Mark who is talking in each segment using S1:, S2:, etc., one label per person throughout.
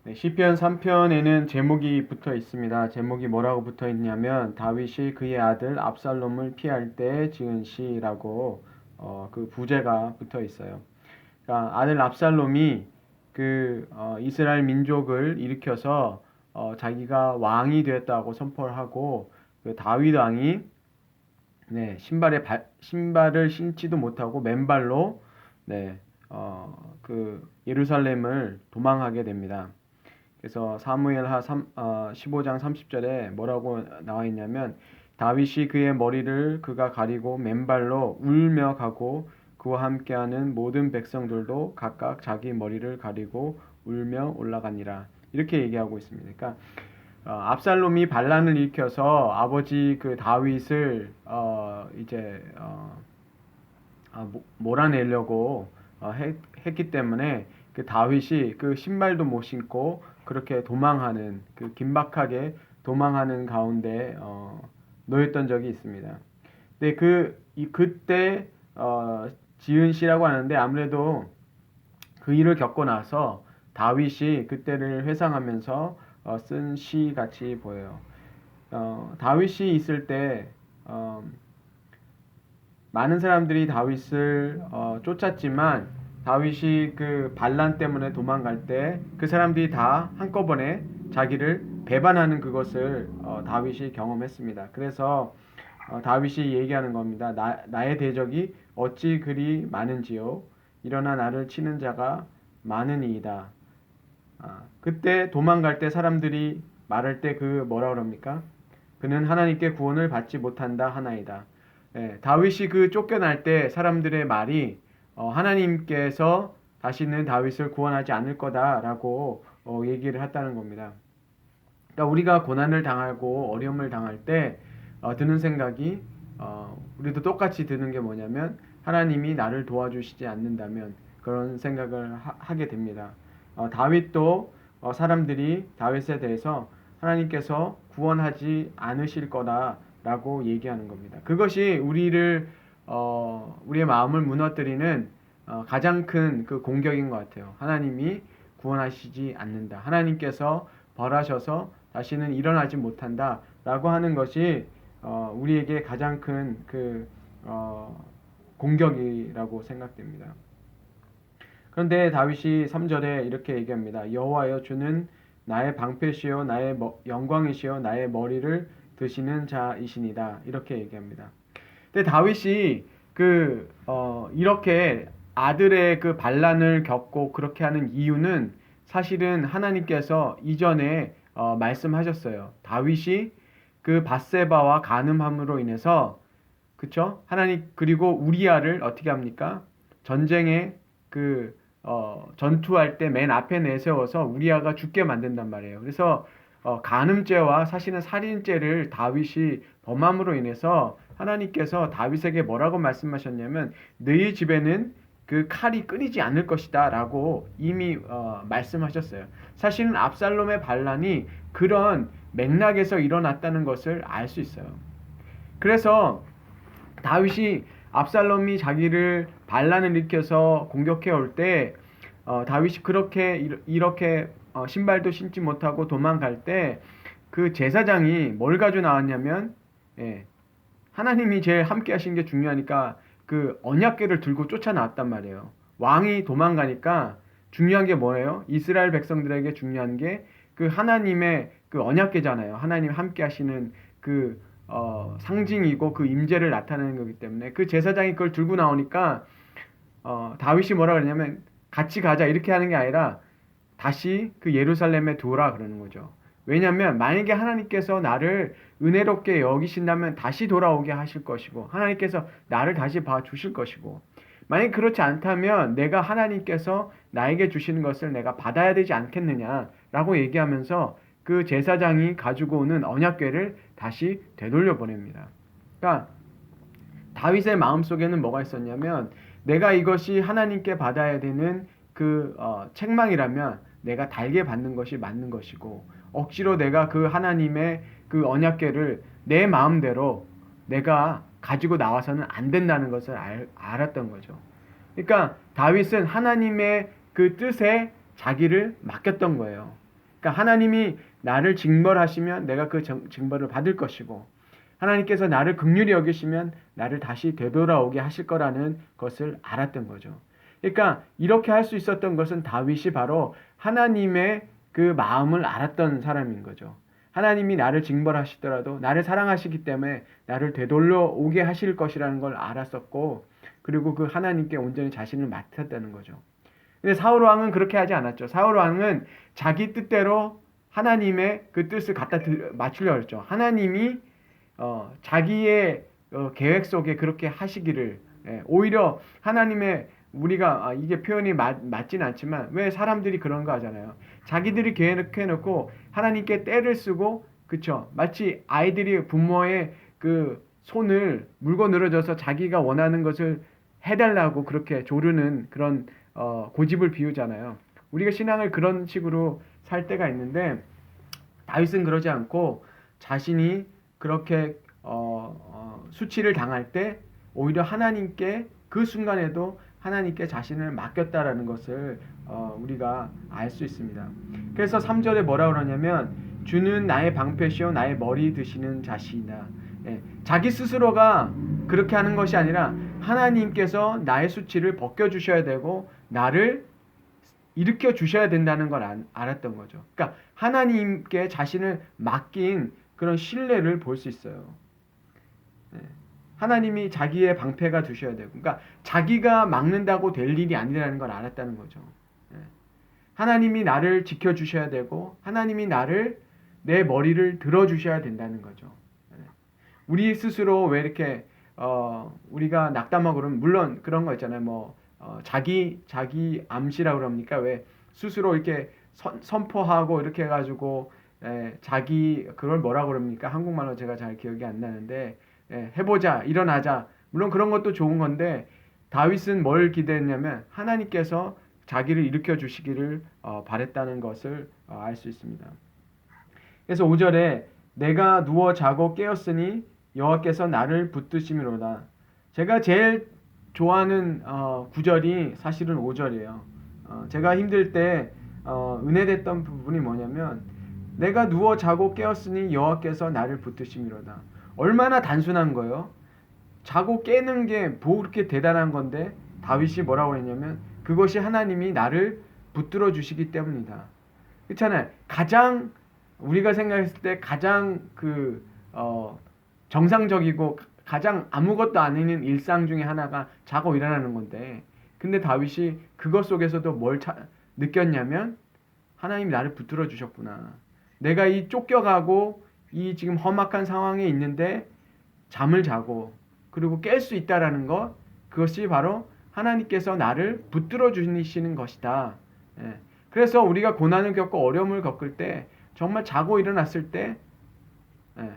S1: 네, 시편 3편에는 제목이 붙어 있습니다. 제목이 뭐라고 붙어 있냐면 다윗이 그의 아들 압살롬을 피할 때 지은 시라고 그 부제가 붙어 있어요. 그러니까 아들 압살롬이 이스라엘 민족을 일으켜서 자기가 왕이 되었다고 선포를 하고 그 다윗 왕이 신발을 신지도 못하고 맨발로 네, 예루살렘을 도망하게 됩니다. 그래서 사무엘하 15장 30절에 뭐라고 나와 있냐면 다윗이 그의 머리를 그가 가리고 맨발로 울며 가고 그와 함께하는 모든 백성들도 각각 자기 머리를 가리고 울며 올라가니라. 이렇게 얘기하고 있습니다. 그러니까 압살롬이 반란을 일으켜서 아버지 그 다윗을 몰아내려고 했기 때문에 그 다윗이 그 신발도 못 신고 그렇게 도망하는 그 긴박하게 도망하는 가운데 놓였던 적이 있습니다. 근데 그때 지은 시라고 하는데 아무래도 그 일을 겪고 나서 다윗이 그때를 회상하면서 쓴 시 같이 보여요. 다윗이 있을 때 많은 사람들이 다윗을 쫓았지만 다윗이 그 반란 때문에 도망갈 때 그 사람들이 다 한꺼번에 자기를 배반하는 그것을 다윗이 경험했습니다. 그래서 다윗이 얘기하는 겁니다. 나의 대적이 어찌 그리 많은지요. 일어나 나를 치는 자가 많으니이다. 그때 도망갈 때 사람들이 말할 때 뭐라 그럽니까? 그는 하나님께 구원을 받지 못한다 하나이다. 다윗이 그 쫓겨날 때 사람들의 말이 하나님께서 다시는 다윗을 구원하지 않을 거다라고 얘기를 했다는 겁니다. 그러니까 우리가 고난을 당하고 어려움을 당할 때 드는 생각이 우리도 똑같이 드는 게 뭐냐면 하나님이 나를 도와주시지 않는다면 그런 생각을 하게 됩니다. 다윗도 사람들이 다윗에 대해서 하나님께서 구원하지 않으실 거다라고 얘기하는 겁니다. 그것이 우리의 마음을 무너뜨리는 가장 큰 그 공격인 것 같아요. 하나님이 구원하시지 않는다. 하나님께서 벌하셔서 다시는 일어나지 못한다라고 하는 것이 우리에게 가장 큰 공격이라고 생각됩니다. 그런데 다윗이 3절에 이렇게 얘기합니다. 여호와여 주는 나의 방패시요 나의 영광이시요 나의 머리를 드시는 자이시니다. 이렇게 얘기합니다. 근데 다윗이 이렇게 아들의 그 반란을 겪고 그렇게 하는 이유는 사실은 하나님께서 이전에 말씀하셨어요. 다윗이 그 밧세바와 간음함으로 인해서 그쵸? 하나님 그리고 우리아를 어떻게 합니까? 전쟁에 전투할 때 맨 앞에 내세워서 우리아가 죽게 만든단 말이에요. 그래서 간음죄와 사실은 살인죄를 다윗이 범함으로 인해서 하나님께서 다윗에게 뭐라고 말씀하셨냐면 너희 집에는 그 칼이 끊이지 않을 것이다 라고 이미 말씀하셨어요. 사실은 압살롬의 반란이 그런 맥락에서 일어났다는 것을 알 수 있어요. 그래서 다윗이 압살롬이 자기를 반란을 일으켜서 공격해 올 때 다윗이 이렇게 신발도 신지 못하고 도망갈 때 그 제사장이 뭘 가지고 나왔냐면 하나님이 제일 함께 하신 게 중요하니까 그 언약궤를 들고 쫓아나왔단 말이에요. 왕이 도망가니까 중요한 게 뭐예요? 이스라엘 백성들에게 중요한 게 그 하나님의 그 언약궤잖아요. 하나님 함께 하시는 상징이고 그 임재를 나타내는 거기 때문에 그 제사장이 그걸 들고 나오니까 다윗이 뭐라 그러냐면 같이 가자 이렇게 하는 게 아니라 다시 그 예루살렘에 두라 그러는 거죠. 왜냐하면 만약에 하나님께서 나를 은혜롭게 여기신다면 다시 돌아오게 하실 것이고 하나님께서 나를 다시 봐주실 것이고 만약 그렇지 않다면 내가 하나님께서 나에게 주시는 것을 내가 받아야 되지 않겠느냐라고 얘기하면서 그 제사장이 가지고 오는 언약궤를 다시 되돌려 보냅니다. 그러니까 다윗의 마음속에는 뭐가 있었냐면 내가 이것이 하나님께 받아야 되는 책망이라면 내가 달게 받는 것이 맞는 것이고 억지로 내가 그 하나님의 그 언약궤를 내 마음대로 내가 가지고 나와서는 안 된다는 것을 알았던 거죠. 그러니까 다윗은 하나님의 그 뜻에 자기를 맡겼던 거예요. 그러니까 하나님이 나를 징벌하시면 내가 그 징벌을 받을 것이고, 하나님께서 나를 긍휼히 여기시면 나를 다시 되돌아오게 하실 거라는 것을 알았던 거죠. 그러니까 이렇게 할 수 있었던 것은 다윗이 바로 하나님의 그 마음을 알았던 사람인 거죠. 하나님이 나를 징벌하시더라도 나를 사랑하시기 때문에 나를 되돌려오게 하실 것이라는 걸 알았었고, 그리고 그 하나님께 온전히 자신을 맡았다는 거죠. 근데 사울 왕은 그렇게 하지 않았죠. 사울 왕은 자기 뜻대로 하나님의 그 뜻을 갖다 맞추려고 했죠. 하나님이 자기의 계획 속에 그렇게 하시기를, 오히려 하나님의, 우리가 이게 표현이 맞진 않지만 왜 사람들이 그런 거 하잖아요. 자기들이 계획해놓고 하나님께 때를 쓰고, 그쵸? 마치 아이들이 부모의 그 손을 물고 늘어져서 자기가 원하는 것을 해달라고 그렇게 조르는 그런 고집을 비우잖아요. 우리가 신앙을 그런 식으로 살 때가 있는데, 다윗은 그러지 않고 자신이 그렇게 수치를 당할 때 오히려 하나님께, 그 순간에도 하나님께 자신을 맡겼다라는 것을 우리가 알 수 있습니다. 그래서 3절에 뭐라 그러냐면, 주는 나의 방패시요 나의 머리 드시는 자시이다. 자기 스스로가 그렇게 하는 것이 아니라 하나님께서 나의 수치를 벗겨주셔야 되고 나를 일으켜 주셔야 된다는 걸 알았던 거죠. 그러니까 하나님께 자신을 맡긴 그런 신뢰를 볼 수 있어요. 하나님이 자기의 방패가 되셔야 되고, 그러니까 자기가 막는다고 될 일이 아니라는 걸 알았다는 거죠. 하나님이 나를 지켜주셔야 되고 하나님이 내 머리를 들어주셔야 된다는 거죠. 우리 스스로 왜 이렇게 우리가 낙담하고 그러면, 물론 그런 거 있잖아요. 자기 암시라고 그럽니까? 왜 스스로 이렇게 선포하고 이렇게 해가지고 자기, 그걸 뭐라고 그럽니까? 한국말로 제가 잘 기억이 안 나는데, 해보자, 일어나자. 물론 그런 것도 좋은 건데, 다윗은 뭘 기대했냐면 하나님께서 자기를 일으켜 주시기를 바랬다는 것을 알 수 있습니다. 그래서 5절에 내가 누워 자고 깨었으니 여호와께서 나를 붙드심이로다. 제가 제일 좋아하는 구절이 사실은 5절이에요. 제가 힘들 때 은혜됐던 부분이 뭐냐면, 내가 누워 자고 깨었으니 여호와께서 나를 붙드심이로다. 얼마나 단순한 거예요. 자고 깨는 게 뭐 그렇게 대단한 건데, 다윗이 뭐라고 했냐면 그것이 하나님이 나를 붙들어 주시기 때문이다. 그렇잖아요. 가장 우리가 생각했을 때 가장 정상적이고 가장 아무것도 아닌 일상 중에 하나가 자고 일어나는 건데, 근데 다윗이 그것 속에서도 뭘 느꼈냐면 하나님이 나를 붙들어 주셨구나. 내가 이 쫓겨가고 이 지금 험악한 상황에 있는데 잠을 자고 그리고 깰 수 있다라는 것, 그것이 바로 하나님께서 나를 붙들어 주시는 것이다. 그래서 우리가 고난을 겪고 어려움을 겪을 때 정말 자고 일어났을 때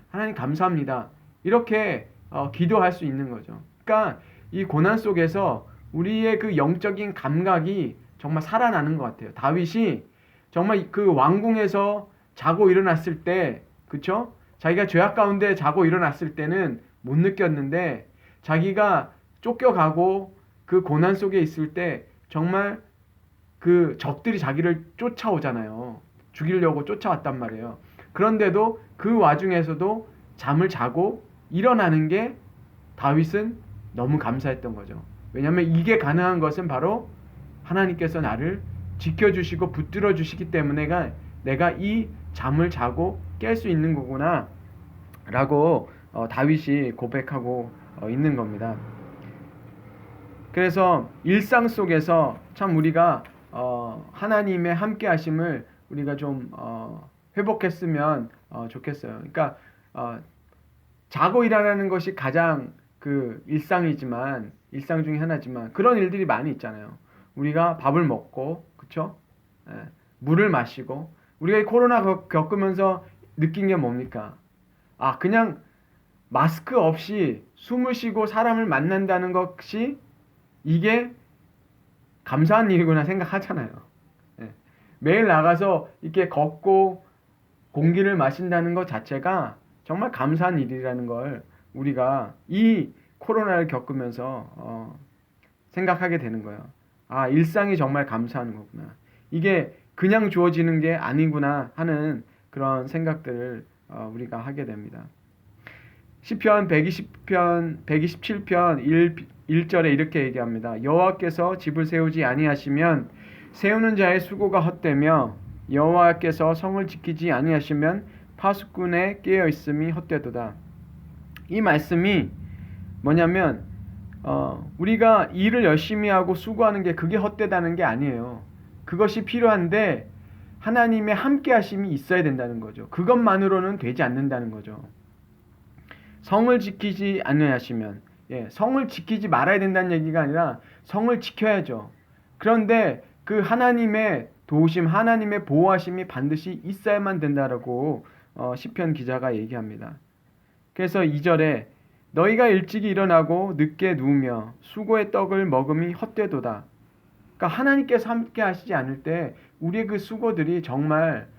S1: 하나님 감사합니다, 이렇게 기도할 수 있는 거죠. 그러니까 이 고난 속에서 우리의 그 영적인 감각이 정말 살아나는 것 같아요. 다윗이 정말 그 왕궁에서 자고 일어났을 때, 그쵸? 자기가 죄악 가운데 자고 일어났을 때는 못 느꼈는데, 자기가 쫓겨가고 그 고난 속에 있을 때 정말 그 적들이 자기를 쫓아오잖아요. 죽이려고 쫓아왔단 말이에요. 그런데도 그 와중에서도 잠을 자고 일어나는 게 다윗은 너무 감사했던 거죠. 왜냐하면 이게 가능한 것은 바로 하나님께서 나를 지켜주시고 붙들어 주시기 때문에 내가 이 잠을 자고 깰 수 있는 거구나 라고 다윗이 고백하고 있는 겁니다. 그래서 일상 속에서 참 우리가 하나님의 함께 하심을 우리가 좀 회복했으면 좋겠어요. 그러니까 자고 일어나는 것이 가장 그 일상 중에 하나지만, 그런 일들이 많이 있잖아요. 우리가 밥을 먹고, 그쵸? 물을 마시고, 우리가 이 코로나 겪으면서 느낀 게 뭡니까? 그냥 마스크 없이 숨을 쉬고 사람을 만난다는 것이 이게 감사한 일이구나 생각하잖아요. 매일 나가서 이렇게 걷고 공기를 마신다는 것 자체가 정말 감사한 일이라는 걸 우리가 이 코로나를 겪으면서 생각하게 되는 거예요. 일상이 정말 감사한 거구나. 이게 그냥 주어지는 게 아니구나 하는 그런 생각들을 우리가 하게 됩니다. 시편 127편 1절에 이렇게 얘기합니다. 여호와께서 집을 세우지 아니하시면 세우는 자의 수고가 헛되며 여호와께서 성을 지키지 아니하시면 파수꾼의 깨어 있음이 헛되도다. 이 말씀이 뭐냐면 우리가 일을 열심히 하고 수고하는 게 그게 헛되다는 게 아니에요. 그것이 필요한데 하나님의 함께 하심이 있어야 된다는 거죠. 그것만으로는 되지 않는다는 거죠. 성을 지키지 아니하시면, 성을 지키지 말아야 된다는 얘기가 아니라 성을 지켜야죠. 그런데 그 하나님의 도우심, 하나님의 보호하심이 반드시 있어야만 된다라고 시편 기자가 얘기합니다. 그래서 2절에 너희가 일찍이 일어나고 늦게 누우며 수고의 떡을 먹음이 헛되도다. 그러니까 하나님께서 함께 하시지 않을 때 우리의 그 수고들이 정말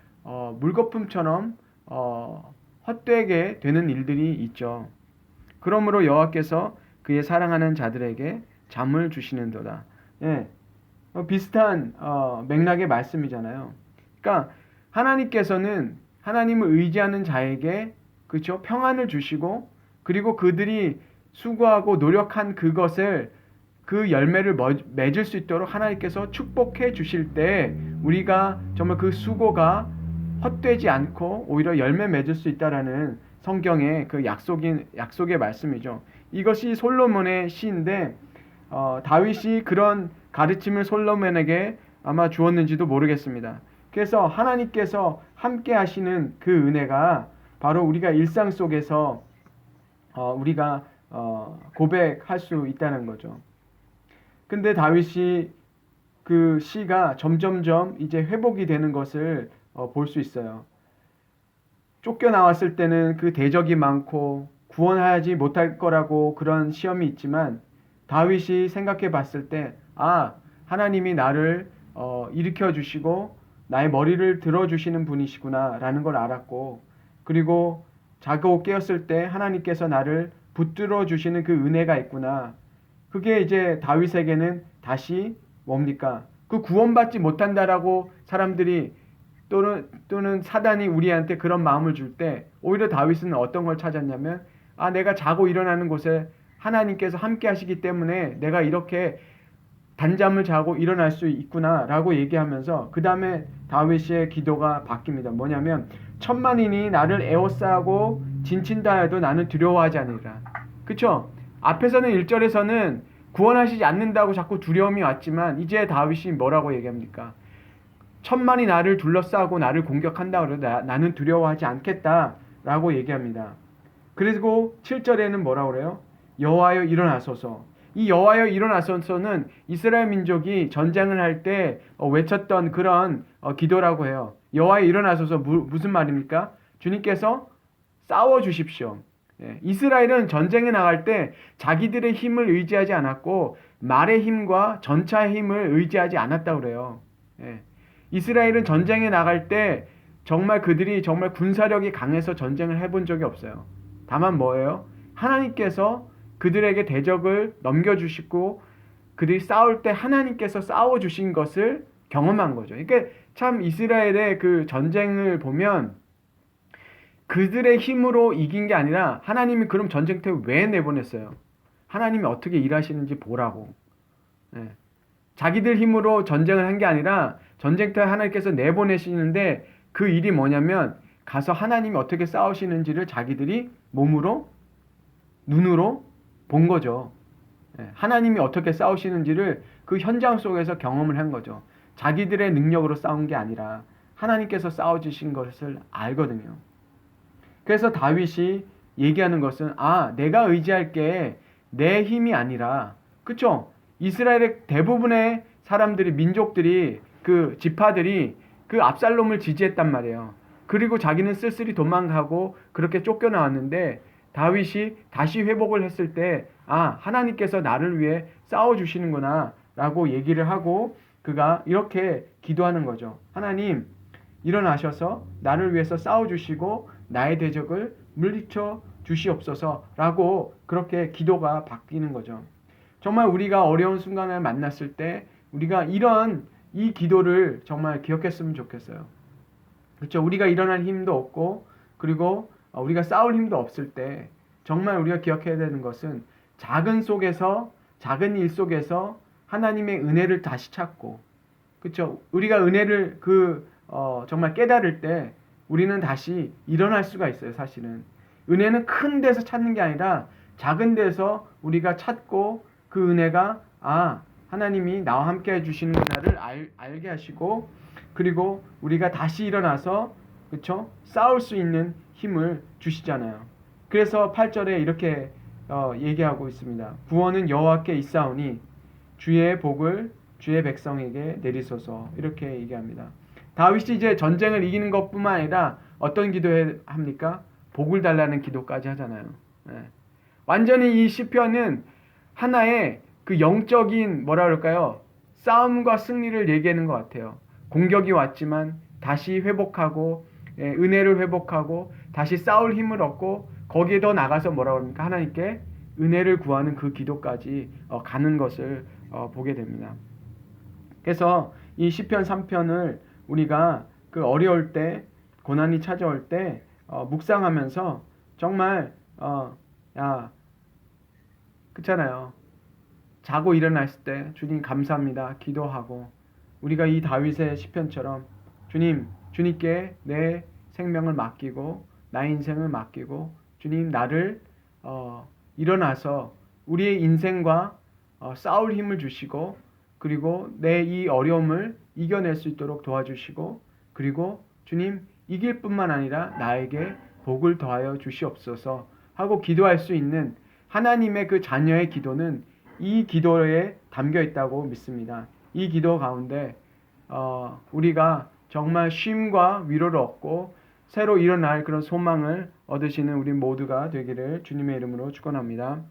S1: 물거품처럼 헛되게 되는 일들이 있죠. 그러므로 여호와께서 그의 사랑하는 자들에게 잠을 주시는도다. 비슷한 맥락의 말씀이잖아요. 그러니까 하나님께서는 하나님을 의지하는 자에게 그렇죠? 평안을 주시고 그리고 그들이 수고하고 노력한 그것을 그 열매를 맺을 수 있도록 하나님께서 축복해 주실 때 우리가 정말 그 수고가 헛되지 않고 오히려 열매 맺을 수 있다라는 성경의 그 약속의 말씀이죠. 이것이 솔로몬의 시인데 다윗이 그런 가르침을 솔로몬에게 아마 주었는지도 모르겠습니다. 그래서 하나님께서 함께 하시는 그 은혜가 바로 우리가 일상 속에서 우리가 고백할 수 있다는 거죠. 근데 다윗이 그 시가 점점점 이제 회복이 되는 것을 볼 수 있어요. 쫓겨나왔을 때는 그 대적이 많고 구원하지 못할 거라고 그런 시험이 있지만 다윗이 생각해 봤을 때 하나님이 나를 일으켜 주시고 나의 머리를 들어주시는 분이시구나 라는 걸 알았고 그리고 자고 깨었을 때 하나님께서 나를 붙들어 주시는 그 은혜가 있구나. 그게 이제 다윗에게는 다시 뭡니까? 그 구원받지 못한다라고 사람들이 또는 사단이 우리한테 그런 마음을 줄 때 오히려 다윗은 어떤 걸 찾았냐면 내가 자고 일어나는 곳에 하나님께서 함께 하시기 때문에 내가 이렇게 단잠을 자고 일어날 수 있구나 라고 얘기하면서 그 다음에 다윗의 기도가 바뀝니다. 뭐냐면 천만인이 나를 에워싸고 진친다 해도 나는 두려워하지 않으리라. 그쵸? 앞에서는 1절에서는 구원하시지 않는다고 자꾸 두려움이 왔지만 이제 다윗이 뭐라고 얘기합니까? 천만이 나를 둘러싸고 나를 공격한다 그래도 나는 두려워하지 않겠다라고 얘기합니다. 그리고 7절에는 뭐라고 그래요? 여호와여 일어나소서. 이 여호와여 일어나소서는 이스라엘 민족이 전쟁을 할 때 외쳤던 그런 기도라고 해요. 여호와여 일어나소서 무슨 말입니까? 주님께서 싸워 주십시오. 이스라엘은 전쟁에 나갈 때 자기들의 힘을 의지하지 않았고 말의 힘과 전차의 힘을 의지하지 않았다고 그래요. 이스라엘은 전쟁에 나갈 때 정말 그들이 정말 군사력이 강해서 전쟁을 해본 적이 없어요. 다만 뭐예요? 하나님께서 그들에게 대적을 넘겨주시고 그들이 싸울 때 하나님께서 싸워주신 것을 경험한 거죠. 그러니까 참 이스라엘의 그 전쟁을 보면 그들의 힘으로 이긴 게 아니라 하나님이 그럼 전쟁터에 왜 내보냈어요? 하나님이 어떻게 일하시는지 보라고. 자기들 힘으로 전쟁을 한 게 아니라 전쟁터에 하나님께서 내보내시는데 그 일이 뭐냐면 가서 하나님이 어떻게 싸우시는지를 자기들이 몸으로 눈으로 본 거죠. 하나님이 어떻게 싸우시는지를 그 현장 속에서 경험을 한 거죠. 자기들의 능력으로 싸운 게 아니라 하나님께서 싸워주신 것을 알거든요. 그래서 다윗이 얘기하는 것은 내가 의지할 게 내 힘이 아니라 그쵸? 이스라엘의 대부분의 사람들이 민족들이 그 지파들이 그 압살롬을 지지했단 말이에요. 그리고 자기는 쓸쓸히 도망가고 그렇게 쫓겨나왔는데 다윗이 다시 회복을 했을 때 하나님께서 나를 위해 싸워주시는구나 라고 얘기를 하고 그가 이렇게 기도하는 거죠. 하나님 일어나셔서 나를 위해서 싸워주시고 나의 대적을 물리쳐 주시옵소서 라고 그렇게 기도가 바뀌는 거죠. 정말 우리가 어려운 순간을 만났을 때 우리가 이런 이 기도를 정말 기억했으면 좋겠어요. 그렇죠? 우리가 일어날 힘도 없고 그리고 우리가 싸울 힘도 없을 때 정말 우리가 기억해야 되는 것은 작은 일 속에서 하나님의 은혜를 다시 찾고, 그렇죠? 우리가 은혜를 정말 깨달을 때 우리는 다시 일어날 수가 있어요. 사실은 은혜는 큰 데서 찾는 게 아니라 작은 데서 우리가 찾고 그 은혜가 하나님이 나와 함께 해주시는 은혜를 알게 하시고, 그리고 우리가 다시 일어나서, 그렇죠? 싸울 수 있는 힘을 주시잖아요. 그래서 8절에 이렇게 얘기하고 있습니다. 구원은 여호와께 있사오니 주의 복을 주의 백성에게 내리소서. 이렇게 얘기합니다. 다윗이 이제 전쟁을 이기는 것뿐만 아니라 어떤 기도를 합니까? 복을 달라는 기도까지 하잖아요. 네. 완전히 이 시편은 하나의 그 영적인 뭐라 그럴까요? 싸움과 승리를 얘기하는 것 같아요. 공격이 왔지만 다시 회복하고, 은혜를 회복하고 다시 싸울 힘을 얻고, 거기에 더 나가서 뭐라 그럽니까? 하나님께 은혜를 구하는 그 기도까지 가는 것을 보게 됩니다. 그래서 이 시편 3편을 우리가 그 어려울 때, 고난이 찾아올 때 묵상하면서 정말 그렇잖아요. 자고 일어났을 때 주님 감사합니다 기도하고, 우리가 이 다윗의 시편처럼 주님께 내 생명을 맡기고 나의 인생을 맡기고, 주님 나를 일어나서 우리의 인생과 싸울 힘을 주시고, 그리고 내 이 어려움을 이겨낼 수 있도록 도와주시고, 그리고 주님 이길 뿐만 아니라 나에게 복을 더하여 주시옵소서 하고 기도할 수 있는 하나님의 그 자녀의 기도는 이 기도에 담겨 있다고 믿습니다. 이 기도 가운데 우리가 정말 쉼과 위로를 얻고 새로 일어날 그런 소망을 얻으시는 우리 모두가 되기를 주님의 이름으로 축원합니다.